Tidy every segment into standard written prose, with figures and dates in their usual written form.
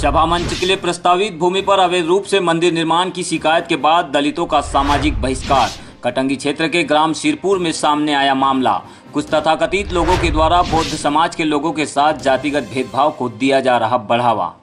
सभा मंच के लिए प्रस्तावित भूमि पर अवैध रूप से मंदिर निर्माण की शिकायत के बाद दलितों का सामाजिक बहिष्कार। कटंगी क्षेत्र के ग्राम सिरपुर में सामने आया मामला। कुछ तथाकथित लोगों के द्वारा बौद्ध समाज के लोगों के साथ जातिगत भेदभाव को दिया जा रहा बढ़ावा।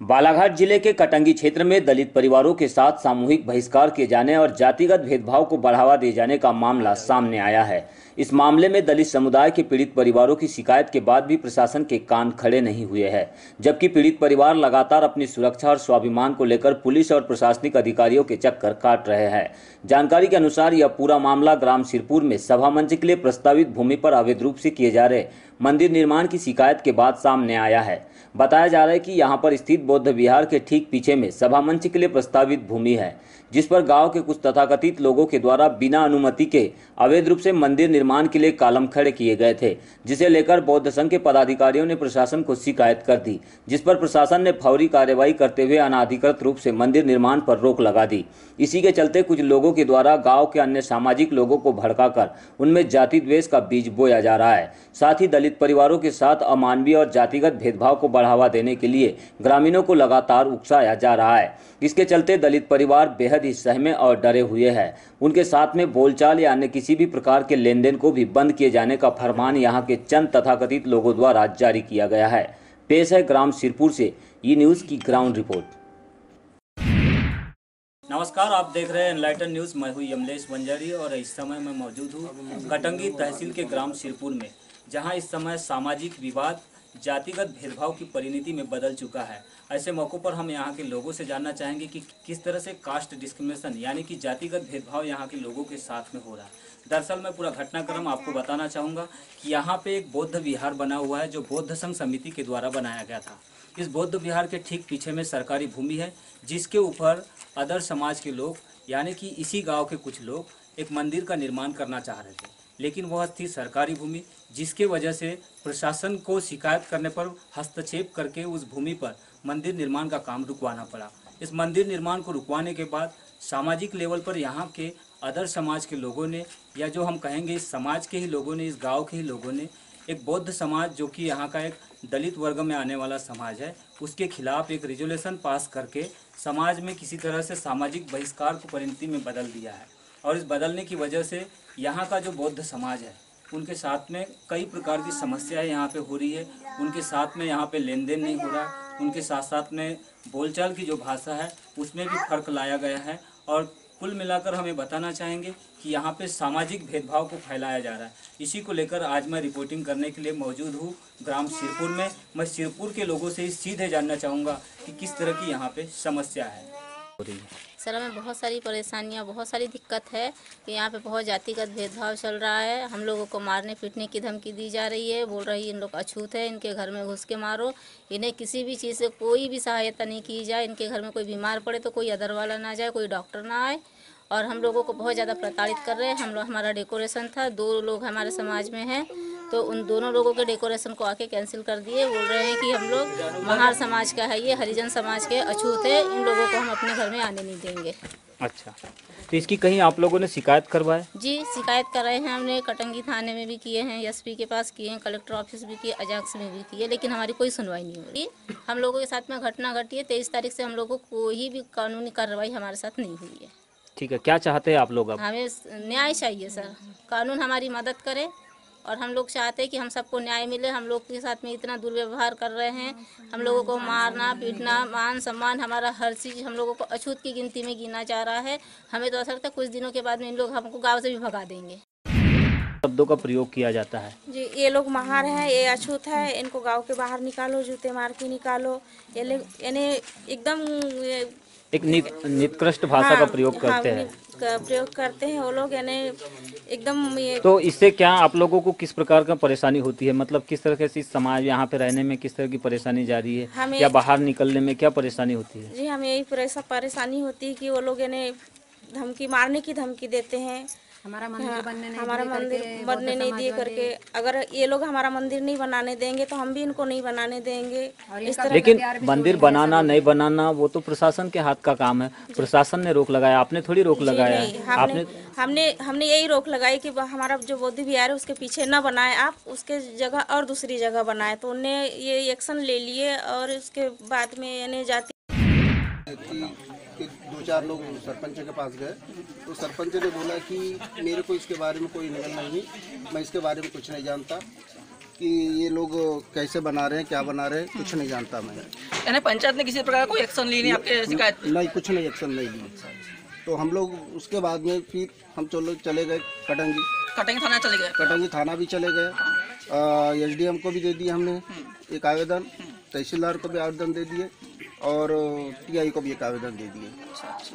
बालाघाट जिले के कटंगी क्षेत्र में दलित परिवारों के साथ सामूहिक बहिष्कार किए जाने और जातिगत भेदभाव को बढ़ावा दिए जाने का मामला सामने आया है। इस मामले में दलित समुदाय के पीड़ित परिवारों की शिकायत के बाद भी प्रशासन के कान खड़े नहीं हुए हैं, जबकि पीड़ित परिवार लगातार अपनी सुरक्षा और स्वाभिमान को लेकर पुलिस और प्रशासनिक अधिकारियों के चक्कर काट रहे हैं। जानकारी के अनुसार यह पूरा मामला ग्राम सिरपुर में सभा मंच के लिए प्रस्तावित भूमि पर अवैध रूप से किए जा रहे मंदिर निर्माण की शिकायत के बाद सामने आया है। बताया जा रहा है कि यहां पर स्थित बौद्ध विहार के ठीक पीछे में सभा मंच के लिए प्रस्तावित भूमि है, जिस पर गांव के कुछ तथाकथित लोगों के द्वारा बिना अनुमति के अवैध रूप से मंदिर निर्माण के लिए कॉलम खड़े किए गए थे, जिसे लेकर बौद्ध संघ के पदाधिकारियों ने प्रशासन को शिकायत कर दी, जिस पर प्रशासन ने फौरी कार्रवाई करते हुए अनाधिकृत रूप से मंदिर निर्माण पर रोक लगा दी। इसी के चलते कुछ लोगों के द्वारा गाँव के अन्य सामाजिक लोगों को भड़काकर उनमें जाति द्वेष का बीज बोया जा रहा है। साथ ही दलित परिवारों के साथ अमानवीय और जातिगत भेदभाव को बढ़ावा देने के लिए ग्रामीणों को लगातार उकसाया जा रहा है। इसके चलते दलित परिवार बेहद ही सहमे और डरे हुए हैं। उनके साथ में बोलचाल या अन्य किसी भी प्रकार के लेन देन को भी बंद किए जाने का फरमान यहां के चंद तथाकथित लोगों द्वारा जारी किया गया है। पेश है ग्राम सिरपुर से ई न्यूज की ग्राउंड रिपोर्ट। नमस्कार, आप देख रहे हैं एनलाइटन न्यूज। मैं हूं यमलेश बंजारी और इस समय मैं मौजूद हूं कटंगी तहसील के ग्राम सिरपुर में, जहां इस समय सामाजिक विवाद जातिगत भेदभाव की परिणति में बदल चुका है। ऐसे मौक़ों पर हम यहाँ के लोगों से जानना चाहेंगे कि किस तरह से कास्ट डिस्क्रिमिनेशन यानी कि जातिगत भेदभाव यहाँ के लोगों के साथ में हो रहा है। दरअसल मैं पूरा घटनाक्रम आपको बताना चाहूँगा कि यहाँ पे एक बौद्ध विहार बना हुआ है, जो बौद्ध संघ समिति के द्वारा बनाया गया था। इस बौद्ध विहार के ठीक पीछे में सरकारी भूमि है, जिसके ऊपर अदर समाज के लोग यानी कि इसी गाँव के कुछ लोग एक मंदिर का निर्माण करना चाह रहे थे, लेकिन वह थी सरकारी भूमि, जिसके वजह से प्रशासन को शिकायत करने पर हस्तक्षेप करके उस भूमि पर मंदिर निर्माण का काम रुकवाना पड़ा। इस मंदिर निर्माण को रुकवाने के बाद सामाजिक लेवल पर यहाँ के अदर समाज के लोगों ने, या जो हम कहेंगे इस समाज के ही लोगों ने, इस गांव के ही लोगों ने, एक बौद्ध समाज जो कि यहाँ का एक दलित वर्ग में आने वाला समाज है, उसके खिलाफ एक रेजोल्यूशन पास करके समाज में किसी तरह से सामाजिक बहिष्कार को परिणति में बदल दिया है। और इस बदलने की वजह से यहाँ का जो बौद्ध समाज है, उनके साथ में कई प्रकार की समस्याएं यहाँ पे हो रही है। उनके साथ में यहाँ पे लेन देन नहीं हो रहा है। उनके साथ साथ में बोलचाल की जो भाषा है उसमें भी फर्क लाया गया है। और कुल मिलाकर हमें बताना चाहेंगे कि यहाँ पे सामाजिक भेदभाव को फैलाया जा रहा है। इसी को लेकर आज मैं रिपोर्टिंग करने के लिए मौजूद हूँ ग्राम सिरपुर में। मैं सिरपुर के लोगों से सीधे जानना चाहूँगा कि किस तरह की यहाँ पे समस्या है। सर, हमें बहुत सारी परेशानियाँ, बहुत सारी दिक्कत है कि यहाँ पे बहुत जातिगत भेदभाव चल रहा है। हम लोगों को मारने पीटने की धमकी दी जा रही है। बोल रही है इन लोग अछूत है, इनके घर में घुस के मारो। इन्हें किसी भी चीज़ से कोई भी सहायता नहीं की जाए। इनके घर में कोई बीमार पड़े तो कोई अदर वाला ना जाए, कोई डॉक्टर ना आए। और हम लोगों को बहुत ज़्यादा प्रताड़ित कर रहे हैं। हमारा डेकोरेशन था, 2 लोग हमारे समाज में हैं, तो उन दोनों लोगों के डेकोरेशन को आके कैंसिल कर दिए। बोल रहे हैं कि हम लोग महार समाज का है, ये हरिजन समाज के अछूत है, इन लोगों को हम अपने घर में आने नहीं देंगे। अच्छा, तो इसकी कहीं आप लोगों ने शिकायत करवाए? जी, शिकायत कर रहे हैं। हमने कटंगी थाने में भी किए हैं, एसपी के पास किए हैं, कलेक्टर ऑफिस भी किए, अजाक्स में भी किए, लेकिन हमारी कोई सुनवाई नहीं हो रही। हम लोगों के साथ में घटना घटी है 23 तारीख से, हम लोगों को कोई भी कानूनी कार्रवाई हमारे साथ नहीं हुई है। ठीक है, क्या चाहते हैं आप लोग अब? हमें न्याय चाहिए सर, कानून हमारी मदद करे और हम लोग चाहते हैं कि हम सबको न्याय मिले। हम लोग के साथ में इतना दुर्व्यवहार कर रहे हैं, हम लोगों को मारना पीटना, मान सम्मान, हमारा हर चीज़ हम लोगों को अछूत की गिनती में गिना जा रहा है। हमें तो ऐसा लगता है कुछ दिनों के बाद में इन लोग हमको गाँव से भी भगा देंगे। शब्दों का प्रयोग किया जाता है जी, ये लोग महार हैं, ये अछूत है, इनको गांव के बाहर निकालो, जूते मार के निकालो। इन्हें एकदम एक निकृष्ट भाषा का प्रयोग करते हैं। प्रयोग करते हैं वो लोग, यानी एकदम ये। तो इससे क्या आप लोगों को किस प्रकार का परेशानी होती है? मतलब किस तरह से समाज यहाँ पे रहने में किस तरह की परेशानी जा रही है, या बाहर निकलने में क्या परेशानी होती है? जी, हमें यही परेशानी होती है कि वो लोग यानी धमकी, मारने की धमकी देते हैं। हमारा मंदिर बनने नहीं हमारा दिए मंदिर करके बनने बौद्ध नहीं समाज दिए वाले। करके, अगर ये लोग हमारा मंदिर नहीं बनाने देंगे तो हम भी इनको नहीं बनाने देंगे। और इस इनका तरह लेकिन प्यार भी मंदिर छोड़ेंगे बनाना सब। नहीं बनाना वो तो प्रशासन के हाथ का काम है। प्रशासन ने रोक लगाया, आपने थोड़ी रोक जी लगाया नहीं, है। हमने आपने हमने हमने यही रोक लगाई कि हमारा जो बौद्ध विहार है उसके पीछे न बनाए, आप उसके जगह और दूसरी जगह बनाए। तो उन्हें ये एक्शन ले लिए और उसके बाद में यानी जाति कि दो चार लोग सरपंच के पास गए तो सरपंच ने बोला कि मेरे को इसके बारे में कोई निगल नहीं, मैं इसके बारे में कुछ नहीं जानता कि ये लोग कैसे बना रहे हैं, क्या बना रहे हैं, कुछ नहीं जानता मैं। यानी पंचायत ने किसी प्रकार का कोई एक्शन ली नहीं आपके शिकायत पे? नहीं, कुछ नहीं, एक्शन नहीं ली। तो हम लोग उसके बाद में फिर हम चले गए कटंगी थाना चले गए। कटंगी थाना भी चले गए, एसडीएम को भी दे दिए हमने एक आवेदन, तहसीलदार को भी आवेदन दे दिए और टीआई को भी एक आवेदन दे दिए।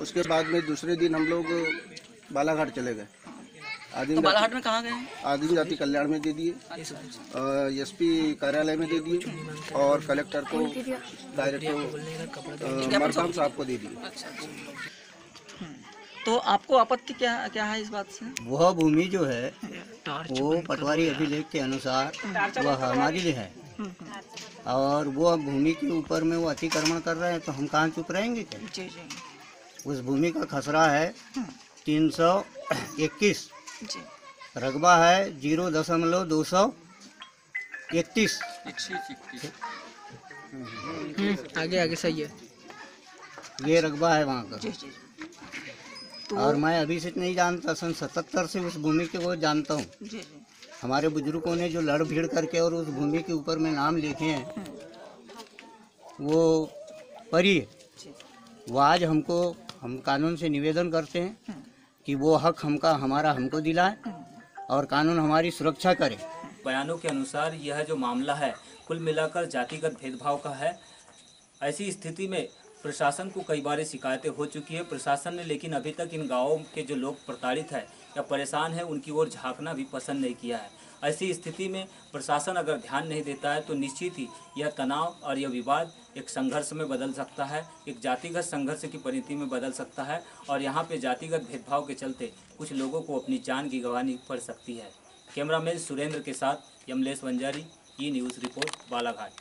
उसके बाद में दूसरे दिन हम लोग बालाघाट चले गए। तो बालाघाट में कहाँ गए? आदिम जाति कल्याण में दे दिए, एसपी कार्यालय में दे दिए और कलेक्टर को डायरेक्ट मरकाम साहब को दे दिए। तो आपको आपत्ति क्या है इस बात से? वह भूमि जो है वो पटवारी अभिलेख के अनुसार वह हमारे लिए है और वो भूमि के ऊपर में वो अतिक्रमण कर रहे हैं तो हम कहाँ चुप रहेंगे क्या? जी जी उस भूमि का खसरा है 321, जी। रकबा है 0.231। आगे सही है। ये रकबा है वहाँ का। जी जी। और मैं अभी से नहीं जानता, सन 77 से उस भूमि के वो जानता हूँ। जी जी। हमारे बुजुर्गों ने जो लड़ भीड़ करके और उस भूमि के ऊपर में नाम लिखे हैं वो परी है। वो आज हम कानून से निवेदन करते हैं कि वो हक हमारा हमको दिलाए और कानून हमारी सुरक्षा करे। बयानों के अनुसार यह जो मामला है कुल मिलाकर जातिगत भेदभाव का है। ऐसी स्थिति में प्रशासन को कई बार शिकायतें हो चुकी है। प्रशासन ने लेकिन अभी तक इन गाँवों के जो लोग प्रताड़ित है या परेशान है उनकी ओर झांकना भी पसंद नहीं किया है। ऐसी स्थिति में प्रशासन अगर ध्यान नहीं देता है तो निश्चित ही यह तनाव और यह विवाद एक संघर्ष में बदल सकता है, एक जातिगत संघर्ष की परिणति में बदल सकता है और यहाँ पे जातिगत भेदभाव के चलते कुछ लोगों को अपनी जान की गंवानी पड़ सकती है। कैमरामैन सुरेंद्र के साथ यमलेश वंजारी, ई न्यूज़ रिपोर्ट, बालाघाट।